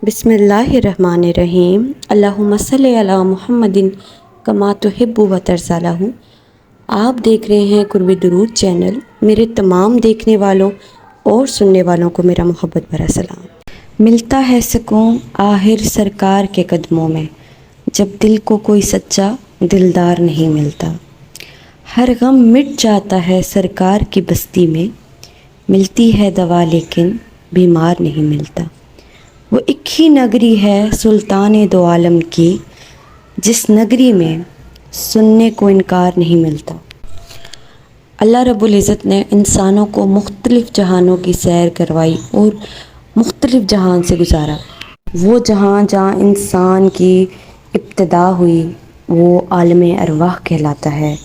بسم اللہ الرحمن الرحیم۔ اللہم صلی علی محمد کما تحب و ترضی۔ آپ دیکھ رہے ہیں قرب درود چینل۔ میرے تمام دیکھنے والوں اور سننے والوں کو میرا محبت بھرا سلام۔ ملتا ہے سکون آخر سرکار کے قدموں میں، جب دل کو کوئی سچا دلدار نہیں ملتا۔ ہر غم مٹ جاتا ہے سرکار کی بستی میں، ملتی ہے دوا لیکن بیمار نہیں ملتا۔ وہ ایک ہی نگری ہے سلطان دو عالم کی، جس نگری میں سننے کو انکار نہیں ملتا۔ اللہ رب العزت نے انسانوں کو مختلف جہانوں کی سیر کروائی اور مختلف جہان سے گزارا۔ وہ جہاں جہاں انسان کی ابتدا ہوئی وہ عالم ارواح کہلاتا ہے۔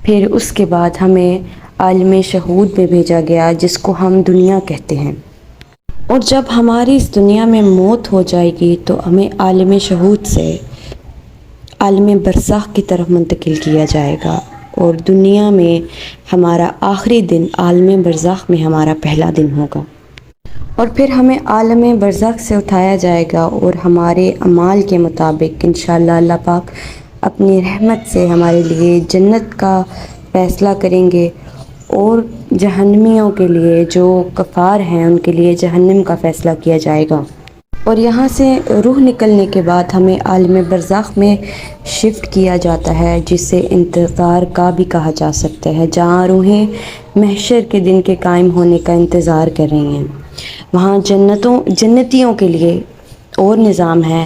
پھر اس کے بعد ہمیں عالم شہود میں بھیجا گیا، جس کو ہم دنیا کہتے ہیں، اور جب ہماری اس دنیا میں موت ہو جائے گی تو ہمیں عالم شہود سے عالم برزخ کی طرف منتقل کیا جائے گا، اور دنیا میں ہمارا آخری دن عالم برزخ میں ہمارا پہلا دن ہوگا، اور پھر ہمیں عالم برزخ سے اٹھایا جائے گا اور ہمارے اعمال کے مطابق انشاءاللہ اللہ پاک اپنی رحمت سے ہمارے لیے جنت کا فیصلہ کریں گے، اور جہنمیوں کے لیے جو کفار ہیں ان کے لیے جہنم کا فیصلہ کیا جائے گا۔ اور یہاں سے روح نکلنے کے بعد ہمیں عالم برزخ میں شفٹ کیا جاتا ہے، جسے انتظار کا بھی کہا جا سکتا ہے، جہاں روحیں محشر کے دن کے قائم ہونے کا انتظار کر رہی ہیں۔ وہاں جنتیوں کے لیے اور نظام ہے،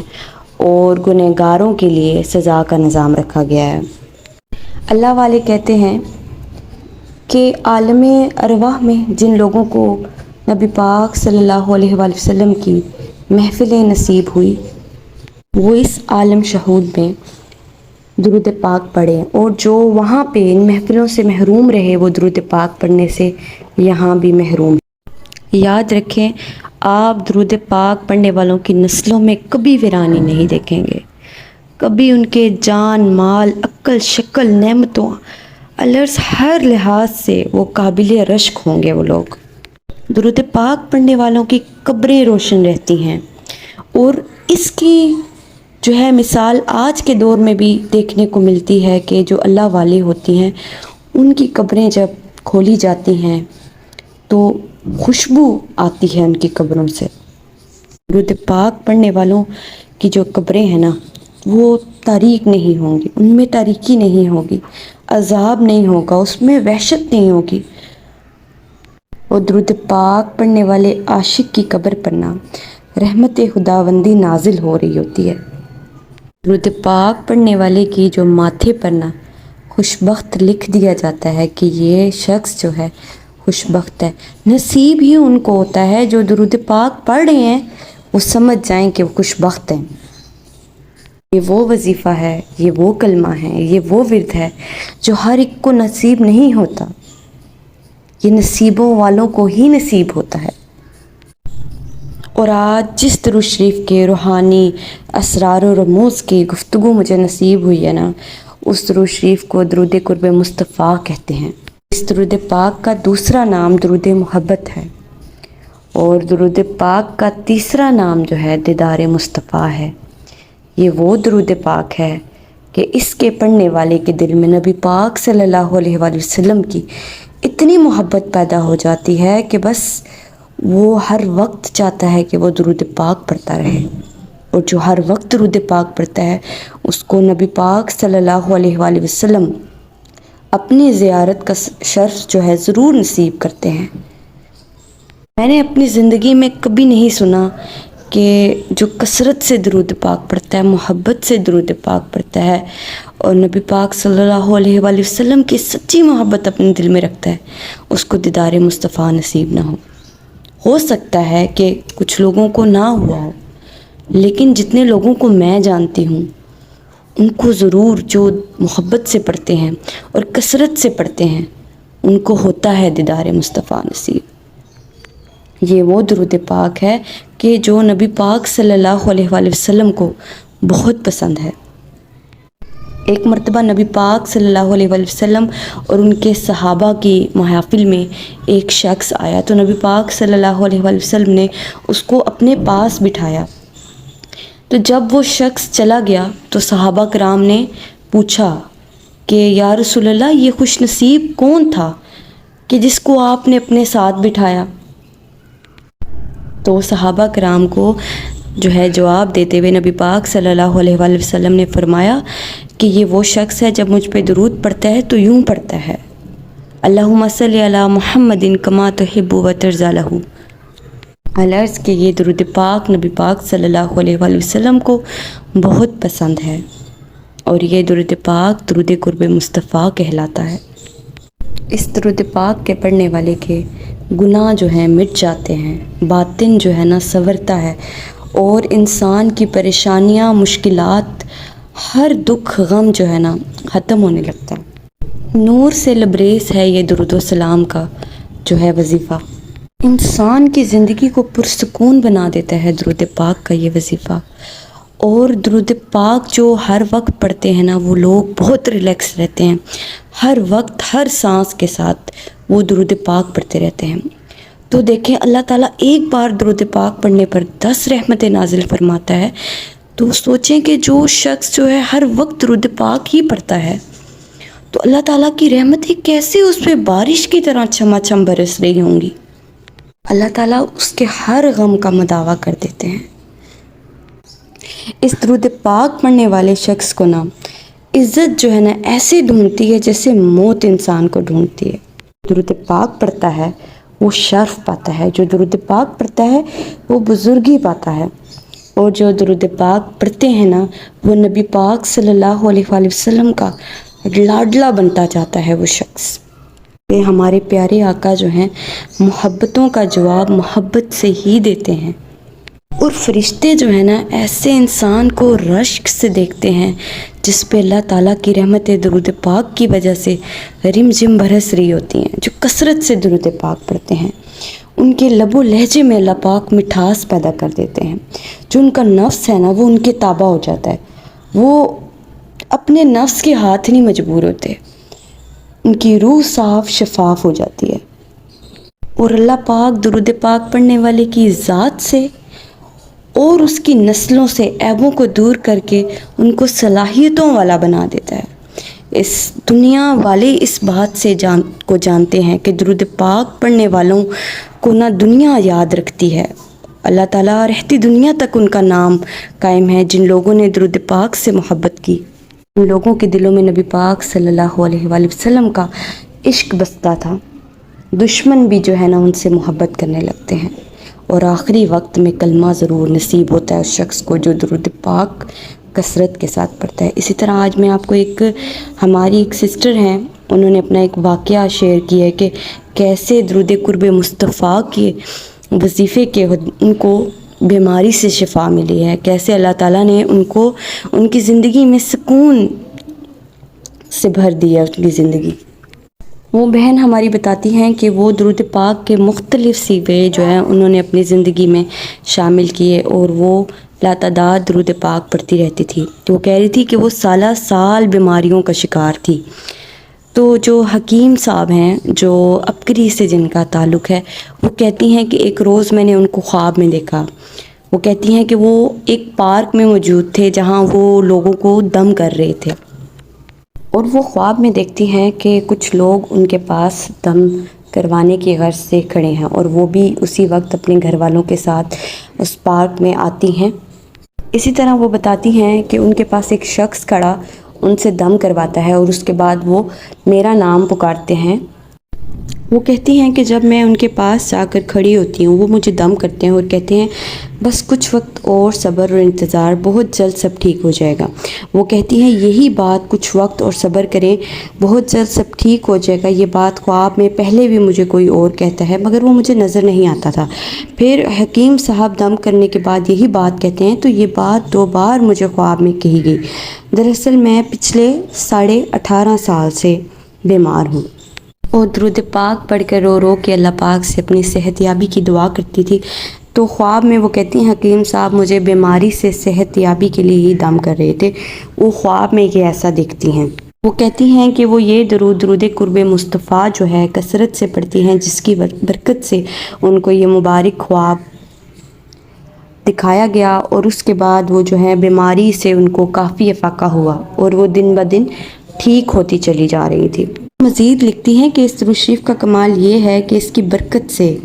اور گنہگاروں کے لیے سزا کا نظام رکھا گیا ہے۔ اللہ والے کہتے ہیں کہ عالم ارواح میں جن لوگوں کو نبی پاک صلی اللہ علیہ وآلہ وسلم کی محفل نصیب ہوئی، وہ اس عالم شہود میں درود پاک پڑھیں، اور جو وہاں پہ ان محفلوں سے محروم رہے وہ درود پاک پڑھنے سے یہاں بھی محروم ہیں۔ یاد رکھیں، آپ درود پاک پڑھنے والوں کی نسلوں میں کبھی ویرانی نہیں دیکھیں گے، کبھی ان کے جان مال عقل شکل نعمتوں الرس ہر لحاظ سے وہ قابل رشک ہوں گے۔ وہ لوگ درود پاک پڑھنے والوں کی قبریں روشن رہتی ہیں، اور اس کی جو ہے مثال آج کے دور میں بھی دیکھنے کو ملتی ہے کہ جو اللہ والے ہوتی ہیں ان کی قبریں جب کھولی جاتی ہیں تو خوشبو آتی ہے ان کی قبروں سے۔ درود پاک پڑھنے والوں کی جو قبریں ہیں نا وہ تاریک نہیں ہوں گی، ان میں تاریکی نہیں ہوگی، عذاب نہیں ہوگا، اس میں وحشت نہیں ہوگی۔ اور درود پاک پڑھنے والے عاشق کی قبر پر نا رحمت خداوندی نازل ہو رہی ہوتی ہے۔ درود پاک پڑھنے والے کی جو ماتھے پر نا خوشبخت لکھ دیا جاتا ہے کہ یہ شخص جو ہے خوشبخت ہے۔ نصیب ہی ان کو ہوتا ہے جو درود پاک پڑھ رہے ہیں، وہ سمجھ جائیں کہ وہ خوشبخت ہیں۔ یہ وہ وظیفہ ہے، یہ وہ کلمہ ہے، یہ وہ ورد ہے جو ہر ایک کو نصیب نہیں ہوتا، یہ نصیبوں والوں کو ہی نصیب ہوتا ہے۔ اور آج جس درود شریف کے روحانی اسرار و رموز کی گفتگو مجھے نصیب ہوئی ہے نا، اس درود شریف کو درود قرب مصطفیٰ کہتے ہیں۔ اس درود پاک کا دوسرا نام درود محبت ہے، اور درود پاک کا تیسرا نام جو ہے دیدار مصطفیٰ ہے۔ یہ وہ درود پاک ہے کہ اس کے پڑھنے والے کے دل میں نبی پاک صلی اللہ علیہ وآلہ وسلم کی اتنی محبت پیدا ہو جاتی ہے کہ بس وہ ہر وقت چاہتا ہے کہ وہ درود پاک پڑھتا رہے، اور جو ہر وقت درود پاک پڑھتا ہے اس کو نبی پاک صلی اللہ علیہ وآلہ وسلم اپنی زیارت کا شرف جو ہے ضرور نصیب کرتے ہیں۔ میں نے اپنی زندگی میں کبھی نہیں سنا کہ جو کثرت سے درود پاک پڑھتا ہے، محبت سے درود پاک پڑھتا ہے، اور نبی پاک صلی اللہ علیہ وآلہ وسلم کی سچی محبت اپنے دل میں رکھتا ہے، اس کو دیدار مصطفیٰ نصیب نہ ہو سکتا ہے کہ کچھ لوگوں کو نہ ہوا ہو، لیکن جتنے لوگوں کو میں جانتی ہوں ان کو ضرور، جو محبت سے پڑھتے ہیں اور کثرت سے پڑھتے ہیں، ان کو ہوتا ہے دیدار مصطفیٰ نصیب۔ یہ وہ درود پاک ہے کہ جو نبی پاک صلی اللہ علیہ وآلہ وسلم کو بہت پسند ہے۔ ایک مرتبہ نبی پاک صلی اللہ علیہ وسلم اور ان کے صحابہ کی محافل میں ایک شخص آیا تو نبی پاک صلی اللہ علیہ وسلم نے اس کو اپنے پاس بٹھایا۔ تو جب وہ شخص چلا گیا تو صحابہ کرام نے پوچھا کہ یا رسول اللہ، یہ خوش نصیب کون تھا کہ جس کو آپ نے اپنے ساتھ بٹھایا؟ تو صحابہ کرام کو جو ہے جواب دیتے ہوئے نبی پاک صلی اللہ علیہ وآلہ وسلم نے فرمایا کہ یہ وہ شخص ہے جب مجھ پہ درود پڑھتا ہے تو یوں پڑھتا ہے، اللہم صلی علی محمد کما تحب و ترضی لہ۔ العرض کہ یہ درود پاک نبی پاک صلی اللہ علیہ وآلہ وسلم کو بہت پسند ہے اور یہ درود پاک درود قرب مصطفیٰ کہلاتا ہے۔ اس درود پاک کے پڑھنے والے کے گناہ جو ہیں مٹ جاتے ہیں، باطن جو ہے نا سنورتا ہے، اور انسان کی پریشانیاں، مشکلات، ہر دکھ غم جو ہے نا ختم ہونے لگتا ہے۔ نور سے لبریز ہے یہ درود و سلام کا جو ہے وظیفہ، انسان کی زندگی کو پرسکون بنا دیتا ہے درود پاک کا یہ وظیفہ۔ اور درود پاک جو ہر وقت پڑھتے ہیں نا وہ لوگ بہت ریلیکس رہتے ہیں، ہر وقت ہر سانس کے ساتھ وہ درود پاک پڑھتے رہتے ہیں۔ تو دیکھیں اللہ تعالیٰ ایک بار درود پاک پڑھنے پر 10 رحمتیں نازل فرماتا ہے، تو سوچیں کہ جو شخص جو ہے ہر وقت درود پاک ہی پڑھتا ہے تو اللہ تعالیٰ کی رحمتیں کیسے اس پہ بارش کی طرح چھما چھم برس رہی ہوں گی۔ اللہ تعالیٰ اس کے ہر غم کا مداوع کر دیتے ہیں۔ اس درود پاک پڑھنے والے شخص کو نا عزت جو ہے نا ایسے ڈھونڈتی ہے جیسے موت انسان کو ڈھونڈتی ہے۔ درود پاک پڑھتا ہے وہ شرف پاتا ہے، جو درود پاک پڑھتا ہے وہ بزرگی پاتا ہے، اور جو درود پاک پڑھتے ہیں نا وہ نبی پاک صلی اللہ علیہ وآلہ وسلم کا لاڈلا بنتا جاتا ہے وہ شخص۔ یہ ہمارے پیارے آقا جو ہیں محبتوں کا جواب محبت سے ہی دیتے ہیں، اور فرشتے جو ہیں نا ایسے انسان کو رشک سے دیکھتے ہیں جس پہ اللہ تعالیٰ کی رحمت درود پاک کی وجہ سے رم جم برس رہی ہوتی ہیں، جو کثرت سے درود پاک پڑھتے ہیں۔ ان کے لب و لہجے میں اللہ پاک مٹھاس پیدا کر دیتے ہیں، جو ان کا نفس ہے نا وہ ان کے تابع ہو جاتا ہے، وہ اپنے نفس کے ہاتھ نہیں مجبور ہوتے، ان کی روح صاف شفاف ہو جاتی ہے، اور اللہ پاک درود پاک پڑھنے والے کی ذات سے اور اس کی نسلوں سے عیبوں کو دور کر کے ان کو صلاحیتوں والا بنا دیتا ہے۔ اس دنیا والے اس بات سے جانتے ہیں کہ درود پاک پڑھنے والوں کو نہ دنیا یاد رکھتی ہے، اللہ تعالیٰ رہتی دنیا تک ان کا نام قائم ہے۔ جن لوگوں نے درود پاک سے محبت کی، ان لوگوں کے دلوں میں نبی پاک صلی اللہ علیہ وآلہ وسلم کا عشق بستا تھا، دشمن بھی جو ہے نا ان سے محبت کرنے لگتے ہیں، اور آخری وقت میں کلمہ ضرور نصیب ہوتا ہے اس شخص کو جو درود پاک کثرت کے ساتھ پڑھتا ہے۔ اسی طرح آج میں آپ کو ہماری ایک سسٹر ہیں، انہوں نے اپنا ایک واقعہ شیئر کیا ہے کہ کیسے درود قرب مصطفیٰ کے وظیفے کے ان کو بیماری سے شفا ملی ہے، کیسے اللہ تعالیٰ نے ان کو ان کی زندگی میں سکون سے بھر دیا ان کی زندگی۔ وہ بہن ہماری بتاتی ہیں کہ وہ درود پاک کے مختلف صیغے جو ہیں انہوں نے اپنی زندگی میں شامل کیے، اور وہ لاتعداد درود پاک پڑھتی رہتی تھی۔ تو وہ کہہ رہی تھی کہ وہ سالہ سال بیماریوں کا شکار تھی۔ تو جو حکیم صاحب ہیں جو عبقری سے جن کا تعلق ہے، وہ کہتی ہیں کہ ایک روز میں نے ان کو خواب میں دیکھا۔ وہ کہتی ہیں کہ وہ ایک پارک میں موجود تھے جہاں وہ لوگوں کو دم کر رہے تھے، اور وہ خواب میں دیکھتی ہیں کہ کچھ لوگ ان کے پاس دم کروانے کی غرض سے کھڑے ہیں، اور وہ بھی اسی وقت اپنے گھر والوں کے ساتھ اس پارک میں آتی ہیں۔ اسی طرح وہ بتاتی ہیں کہ ان کے پاس ایک شخص کھڑا ان سے دم کرواتا ہے، اور اس کے بعد وہ میرا نام پکارتے ہیں۔ وہ کہتی ہیں کہ جب میں ان کے پاس جا کر کھڑی ہوتی ہوں وہ مجھے دم کرتے ہیں اور کہتے ہیں بس کچھ وقت اور صبر اور انتظار، بہت جلد سب ٹھیک ہو جائے گا۔ وہ کہتی ہیں یہی بات کچھ وقت اور صبر کریں، بہت جلد سب ٹھیک ہو جائے گا، یہ بات خواب میں پہلے بھی مجھے کوئی اور کہتا ہے مگر وہ مجھے نظر نہیں آتا تھا۔ پھر حکیم صاحب دم کرنے کے بعد یہی بات کہتے ہیں تو یہ بات 2 بار مجھے خواب میں کہی گئی۔ دراصل میں پچھلے 18.5 سال سے بیمار ہوں، اور درود پاک پڑھ کر رو رو کے اللہ پاک سے اپنی صحت یابی کی دعا کرتی تھی۔ تو خواب میں وہ کہتی ہیں حکیم صاحب مجھے بیماری سے صحت یابی کے لیے ہی دم کر رہے تھے، وہ خواب میں یہ ایسا دیکھتی ہیں۔ وہ کہتی ہیں کہ وہ یہ درود قرب مصطفیٰ جو ہے کثرت سے پڑھتی ہیں، جس کی برکت سے ان کو یہ مبارک خواب دکھایا گیا، اور اس کے بعد وہ جو ہے بیماری سے ان کو کافی افاقہ ہوا اور وہ دن بدن ٹھیک ہوتی چلی جا رہی تھی۔ مزید لکھتی ہیں کہ اس درود شریف کا کمال یہ ہے کہ اس کی برکت سے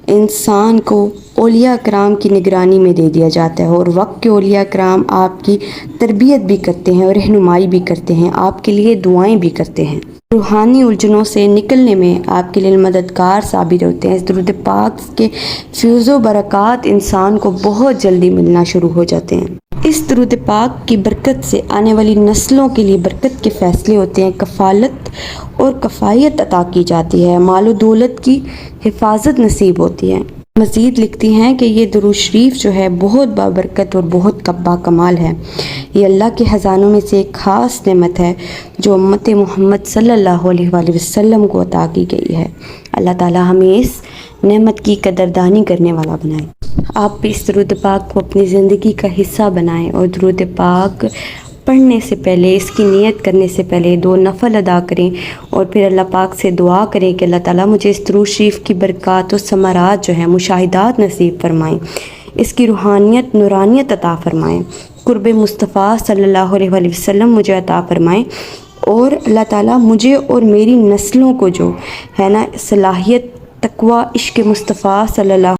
انسان کو اولیاء کرام کی نگرانی میں دے دیا جاتا ہے، اور وقت کے اولیاء کرام آپ کی تربیت بھی کرتے ہیں اور رہنمائی بھی کرتے ہیں، آپ کے لیے دعائیں بھی کرتے ہیں، روحانی الجھنوں سے نکلنے میں آپ کے لیے مددگار ثابت ہوتے ہیں۔ اس درود پاک کے فیض و برکات انسان کو بہت جلدی ملنا شروع ہو جاتے ہیں۔ اس درود پاک کی برکت سے آنے والی نسلوں کے لیے برکت کے فیصلے ہوتے ہیں، کفالت اور کفایت عطا کی جاتی ہے، مال و دولت کی حفاظت نصیب ہوتی ہے۔ مزید لکھتی ہیں کہ یہ درود شریف جو ہے بہت بابرکت اور بہت با کمال ہے، یہ اللہ کے خزانوں میں سے ایک خاص نعمت ہے جو امت محمد صلی اللہ علیہ وآلہ وسلم کو عطا کی گئی ہے۔ اللہ تعالی ہمیں اس نعمت کی قدردانی کرنے والا بنائے۔ آپ بھی اس درود پاک کو اپنی زندگی کا حصہ بنائیں، اور درود پاک پڑھنے سے پہلے، اس کی نیت کرنے سے پہلے 2 نفل ادا کریں، اور پھر اللہ پاک سے دعا کریں کہ اللہ تعالیٰ مجھے اس درود شریف کی برکات و ثمرات جو ہیں مشاہدات نصیب فرمائیں، اس کی روحانیت نورانیت عطا فرمائیں، قرب مصطفیٰ صلی اللہ علیہ وآلہ وسلم مجھے عطا فرمائیں، اور اللہ تعالیٰ مجھے اور میری نسلوں کو جو ہے نا صلاحیت، تقوی، عشق مصطفیٰ صلی اللہ